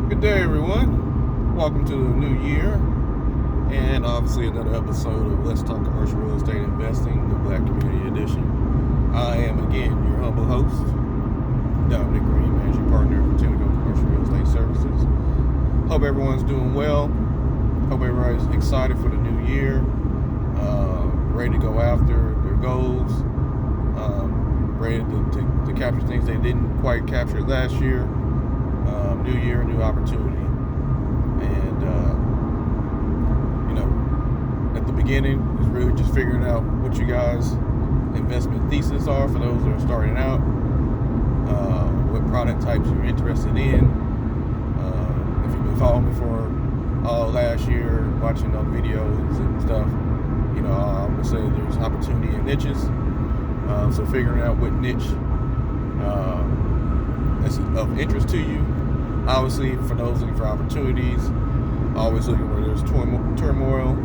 Good day, everyone. Welcome to the new year, and obviously another episode of Let's Talk Commercial Real Estate Investing, the Black Community Edition. I am again your humble host, Dominic Green, Managing Partner of Technical Commercial Real Estate Services. Hope everyone's doing well. Hope everybody's excited for the new year, ready to go after their goals, ready to capture things they didn't quite capture last year. New year, new opportunity. And, at the beginning, it's really just figuring out what you guys' investment thesis are for those that are starting out, what product types you're interested in. If you've been following me for all last year, watching those videos and stuff, I'm going to say there's opportunity in niches. So figuring out what niche is of interest to you. Obviously, for those looking for opportunities, always looking where there's turmoil,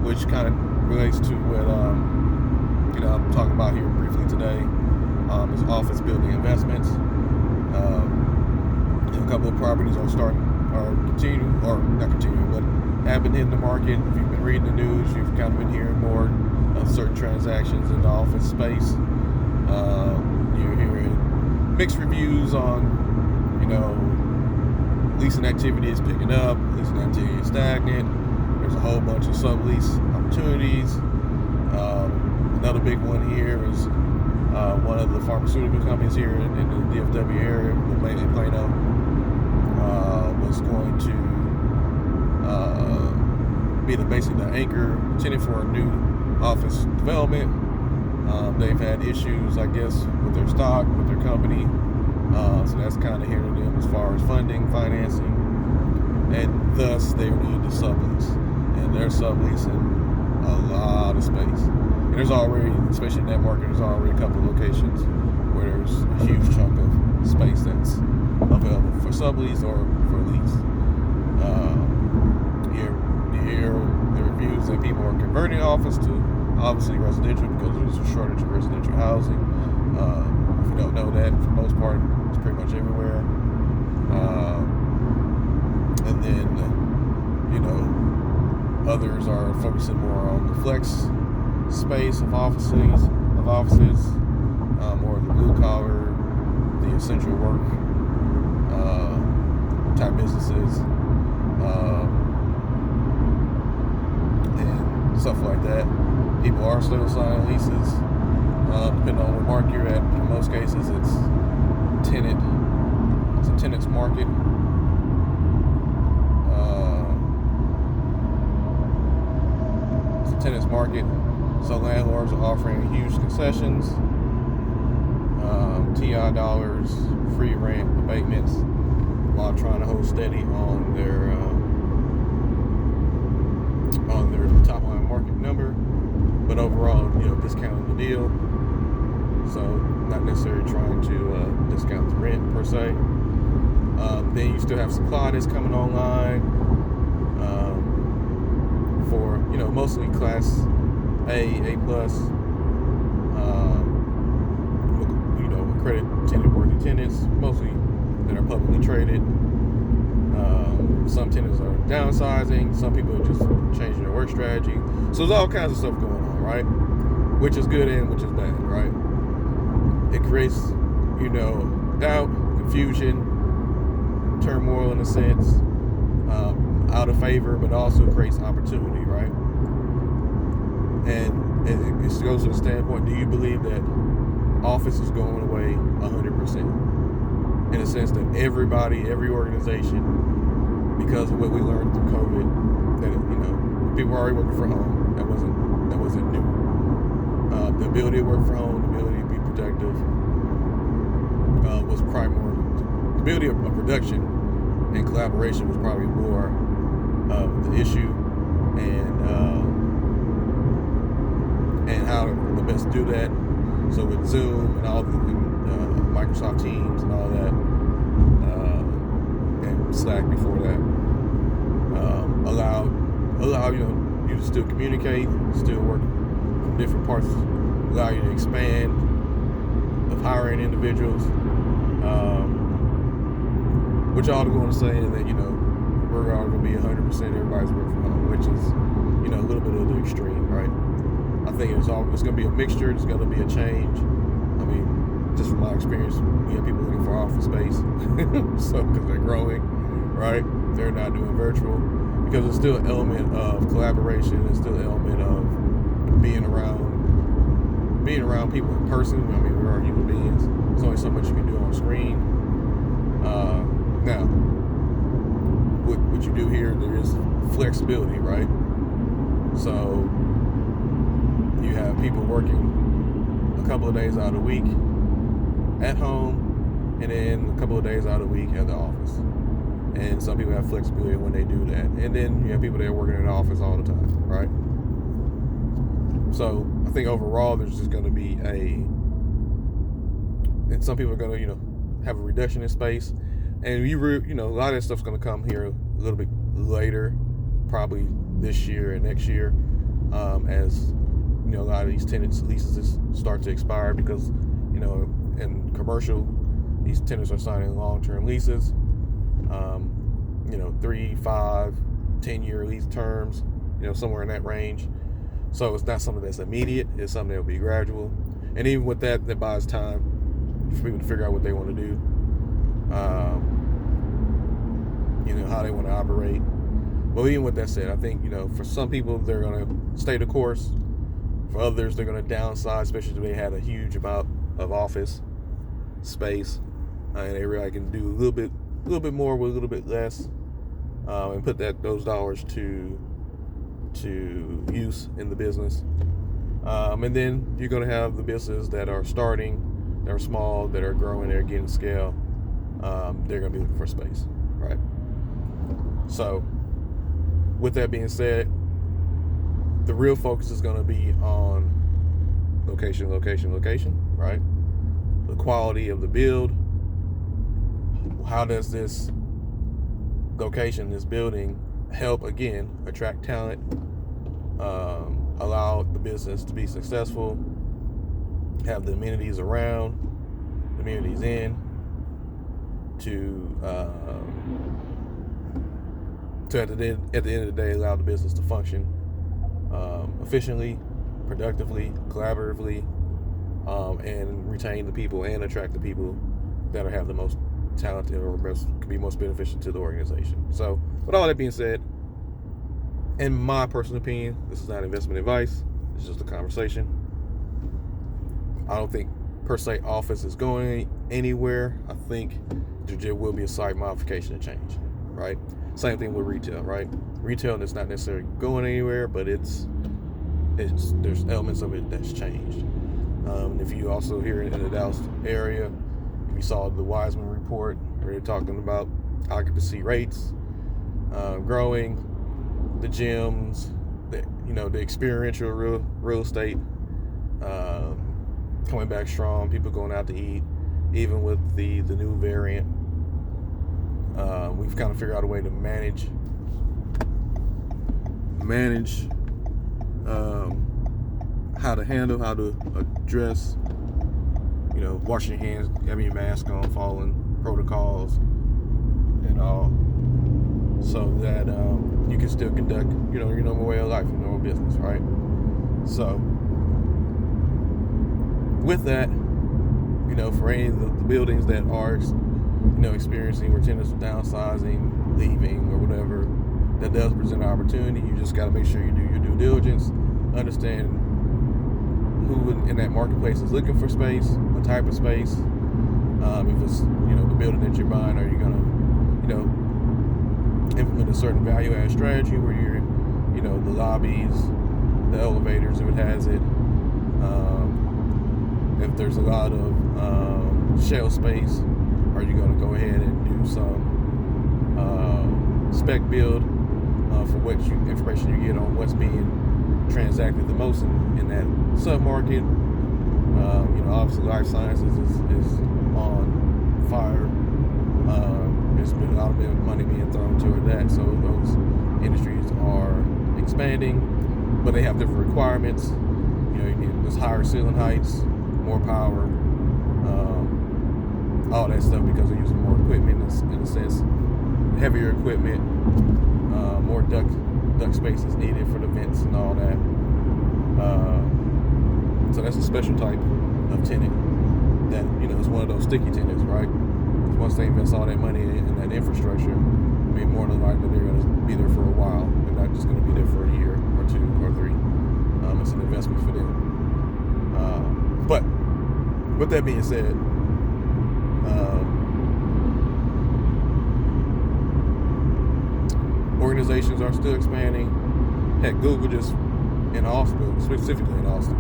which kind of relates to what I'm talking about here briefly today. Is office building investments. A couple of properties are have been hitting the market. If you've been reading the news, you've kind of been hearing more of certain transactions in the office space. You're hearing mixed reviews on, leasing activity is picking up, leasing activity is stagnant. There's a whole bunch of sublease opportunities. Another big one here is one of the pharmaceutical companies here in the DFW area, in Plano, was going to be basically the anchor tenant for a new office development. They've had issues, I guess, with their stock, with their company. So that's kind of hindering them as far as funding, financing, and thus they need to sublease. And they're subleasing a lot of space. And there's already, especially in that market, there's already a couple of locations where there's a huge chunk of space that's available for sublease or for lease. You hear the reviews that people are converting office to obviously residential because there's a shortage of residential housing. If you don't know that, for the most part, it's pretty much everywhere. And then, others are focusing more on the flex space of offices, more of the blue collar, the essential work type businesses, and stuff like that. People are still signing leases. Depending on what market you're at, in most cases it's a tenant's market. It's a tenant's market, so landlords are offering huge concessions, TI dollars, free rent abatements, while trying to hold steady on their top line market number, but overall, discounting the deal. So not necessarily trying to discount the rent per se. Then you still have supply that's coming online for mostly class A plus, credit tenant worthy tenants, mostly that are publicly traded. Some tenants are downsizing. Some people are just changing their work strategy. So there's all kinds of stuff going on, right? Which is good and which is bad, right? It creates, doubt, confusion, turmoil in a sense, out of favor, but also creates opportunity, right? And it goes to the standpoint, do you believe that office is going away 100%? In a sense that every organization, because of what we learned through COVID, that, people are already working from home. That wasn't new. The ability to work from home, the ability to be productive, was probably more. The ability of production and collaboration was probably more of the issue, and how to best do that. So with Zoom and all the Microsoft Teams and all that, and Slack before that, allow you to still communicate, still work from different parts, allow you to expand, of hiring individuals, which y'all are going to say that, we're all going to be 100% everybody's work from home, which is, a little bit of the extreme, right? I think it's going to be a mixture. It's going to be a change. I mean, just from my experience, we have people looking for office space, so because they're growing, right? They're not doing virtual because there's still an element of collaboration. There's still an element of being around people in person. I mean, we are human beings. There's only so much you can do on screen. Now, what you do here, there is flexibility, right? So you have people working a couple of days out of the week at home, and then a couple of days out of the week at the office. And some people have flexibility when they do that. And then you have people that are working in the office all the time, right? So I think overall there's just going to be and some people are going to, have a reduction in space. And a lot of that stuff's going to come here a little bit later, probably this year and next year, as a lot of these tenants' leases start to expire because, in commercial, these tenants are signing long-term leases, 3, 5, 10-year lease terms, somewhere in that range. So it's not something that's immediate. It's something that will be gradual. And even with that buys time for people to figure out what they want to do, how they want to operate. But even with that said, I think, for some people, they're going to stay the course. For others, they're going to downsize, especially if they had a huge amount of office space. And they really can do a little bit more with a little bit less, and put those dollars to use in the business. And then you're going to have the businesses that are starting, that are small, that are growing, they're getting scale. They're going to be looking for space, right? So with that being said, the real focus is going to be on location, right? The quality of the build. How does this location, this building, help, again, attract talent, allow the business to be successful, have the amenities around, the amenities in, to at the end of the day allow the business to function efficiently, productively, collaboratively, and retain the people and attract the people that have the most talented or could be most beneficial to the organization. So with all that being said, in my personal opinion, this is not investment advice. It's just a conversation. I don't think per se office is going anywhere. I think there will be a slight modification and change, right? Same thing with retail, right? Retail is not necessarily going anywhere, but there's elements of it that's changed. If you also here in the Dallas area, if you saw the Wiseman report where they're talking about occupancy rates growing, the gyms, the experiential real estate coming back strong, people going out to eat, even with the new variant. We've kind of figured out a way to manage how to address, washing your hands, having your mask on, following protocols and all, so that you can still conduct, your normal way of life, your normal business, right? So with that, for any of the buildings that are, experiencing where tenants are downsizing, leaving, or whatever, that does present an opportunity. You just got to make sure you do your due diligence, understand who in that marketplace is looking for space, what type of space. If it's, the building that you're buying, are you going to, implement a certain value-add strategy where you're, the lobbies, the elevators, if it has it. If there's a lot of shell space, are you going to go ahead and do some spec build for what information you get on what's being transacted the most in that sub-market? Obviously life sciences is on fire. There's been a lot of money being thrown toward that, so those industries are expanding, but they have different requirements. There's higher ceiling heights, more power, all that stuff, because they're using more equipment in a sense. heavier equipment, more duct spaces needed for the vents and all that. So that's a special type of tenant that, is one of those sticky tenants, right? Once they invest all that money in that infrastructure, more than likely they're going to be there for a while. They're not just going to be there for a year or 2 or 3. It's an investment for them. But with that being said, organizations are still expanding. Heck, Google just in Austin, specifically in Austin,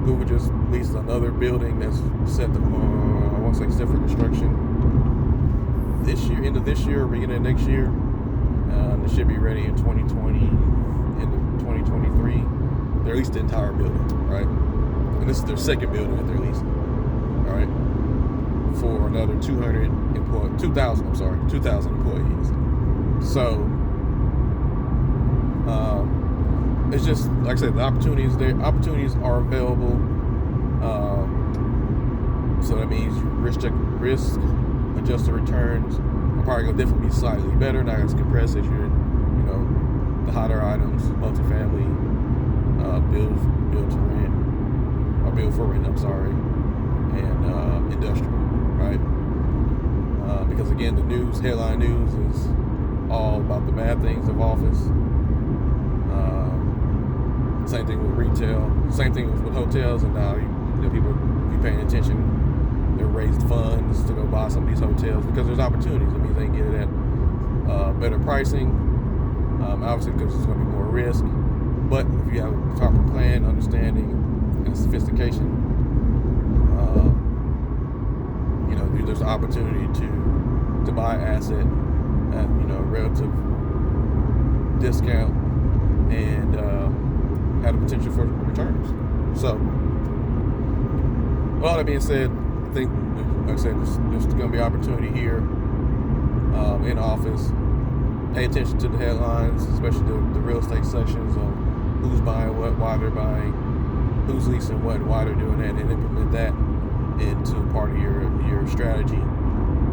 Google just leased another building that's set to, I want to say set for construction this year, end of this year, or beginning of next year. It should be ready in 2020, end of 2023. They leased the entire building, right? And this is their second building that they're leasing, all right? For another 2,000 employees. So, it's just, like I said, the opportunities are available. So that means risk adjusted returns are probably going to definitely be slightly better, not as compressed as your, the hotter items, multifamily, build to rent, or build for rent, and industrial, right? Because again, the headline news is all about the bad things of office. Same thing with retail, same thing with hotels, and now people be paying attention. They're raised funds to go buy some of these hotels because there's opportunities. It means they can get it at better pricing, obviously because there's going to be more risk. But if you have a proper plan, understanding, and sophistication, there's an opportunity to buy an asset at relative discount and have the potential for returns. So, with all that being said, I think, like I said, there's going to be opportunity here in office. Pay attention to the headlines, especially the real estate sections of who's buying what, why they're buying, who's leasing what, why they're doing that, and implement that into part of your strategy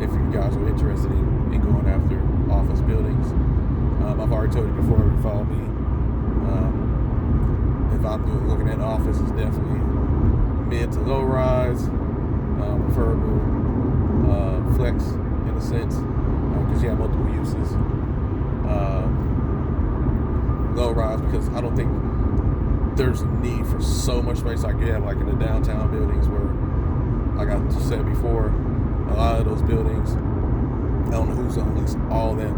if you guys are interested in going after office buildings. I've already told you before, if you follow me, if I'm looking at office, it's definitely mid to low rise, preferable flex in a sense, because you have multiple uses. Low rise because I don't think there's a need for so much space like you have like in the downtown buildings where, like I said before, a lot of those buildings, I don't know who's on lease all that.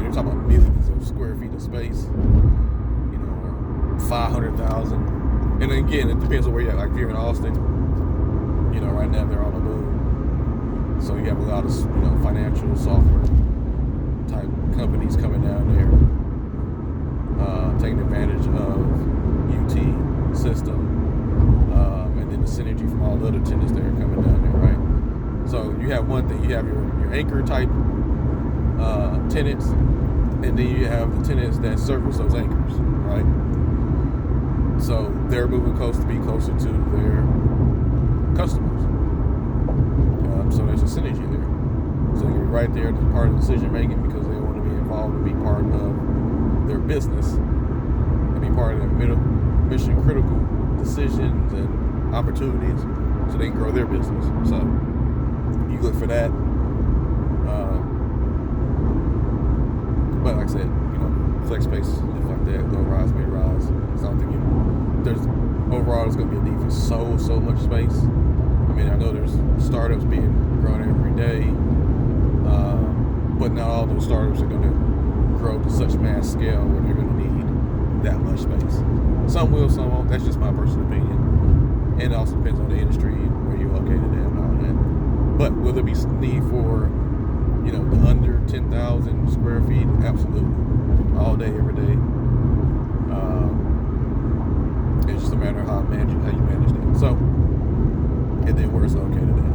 You're talking about millions of square feet of space, 500,000. And again, it depends on where you're at. Like if you're in Austin, right now they're on a boom. So you have a lot of, financial software type companies coming down there, taking advantage of UT system, and then the synergy from all the other tenants that are coming down there, right? So you have one thing, you have your anchor type tenants, and then you have the tenants that service those anchors, right? So they're moving closer to be closer to their customers. So there's a synergy there. So you're right there as part of decision making because they want to be involved and be part of their business and be part of their mission critical decisions and opportunities so they can grow their business. So you look for that. But like I said, flex space, stuff like that, low rise, mid rise. So I don't think there's going to be a need for so much space. I know there's startups being grown every day, but not all those startups are going to grow to such mass scale where they're going to need that much space. Some will, some won't. That's just my personal opinion. And it also depends on the industry and where you're located at and all that. But will there be need for, the under 10,000 square feet? Absolutely. All day, every day. It's just a matter of how you manage that. So, and then where it's located at.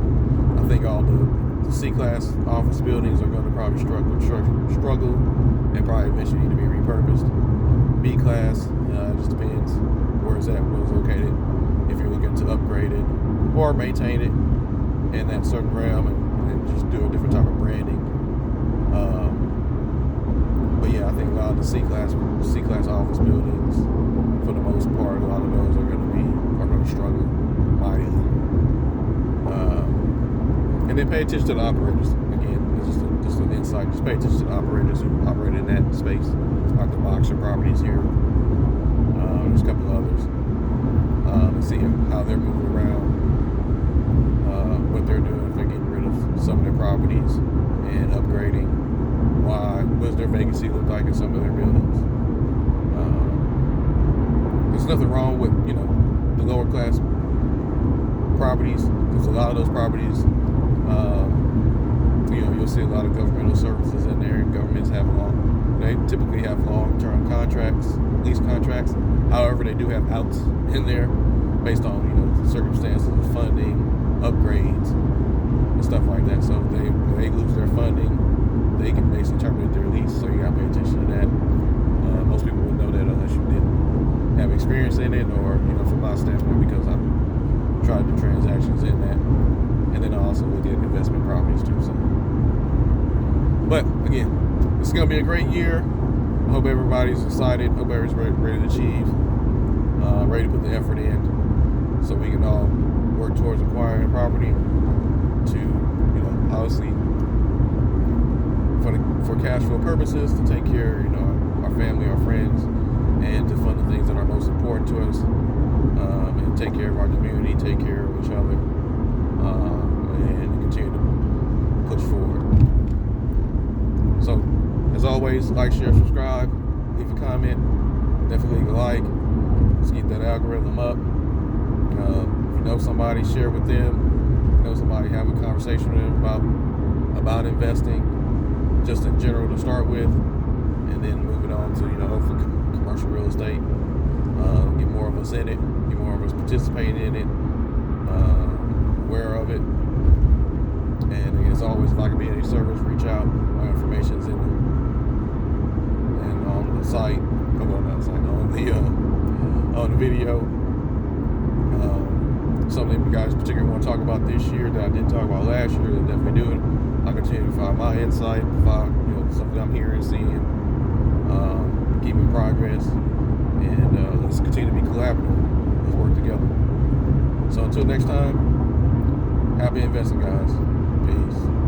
I think all the C-class office buildings are going to probably struggle, and probably eventually need to be repurposed. B-class, just depends where it's at, where it's located. If you're looking to upgrade it or maintain it in that certain realm and just do a different type of branding. the C-class office buildings, for the most part, a lot of those are going to struggle mightily. And then pay attention to the operators. Again, this is just an insight. Just pay attention to the operators who operate in that space. Like the Boxer properties here. There's a couple others. And see how they're moving around, what they're doing, if they're getting rid of some of their properties and upgrading. What does their vacancy look like in some of their buildings? There's nothing wrong with, the lower class properties, because a lot of those properties, you'll see a lot of governmental services in there, and governments they typically have long-term contracts, lease contracts. However, they do have outs in there based on, circumstances of funding, upgrades, and stuff like that. So if they lose their funding, they can basically terminate their lease. So you got to pay attention to that. Most people would know that unless you didn't have experience in it, or, from my standpoint, because I've tried to do transactions in that. And then I also look at investment properties too. So, but again, it's going to be a great year. I hope everybody's excited. Hope everybody's ready to achieve, ready to put the effort in, so we can all work towards acquiring a property to, obviously for cash flow purposes, to take care of, our family, our friends, and to fund the things that are most important to us, and take care of our community, take care of each other, and continue to push forward. So, as always, like, share, subscribe, leave a comment, definitely leave a like. Let's get that algorithm up. If you know somebody, share with them. If you know somebody, have a conversation with them about investing, just in general to start with, and then moving on to, hopefully commercial real estate. Get more of us in it, get more of us participating in it, aware of it. And as always, if I can be any service, reach out. My information's in and on the site. On the video. Something you guys particularly want to talk about this year that I didn't talk about last year, then definitely do it. I'll continue to provide my insight, provide something I'm hearing, seeing, keep in progress, and let's continue to be collaborative. Let's work together. So until next time, happy investing, guys. Peace.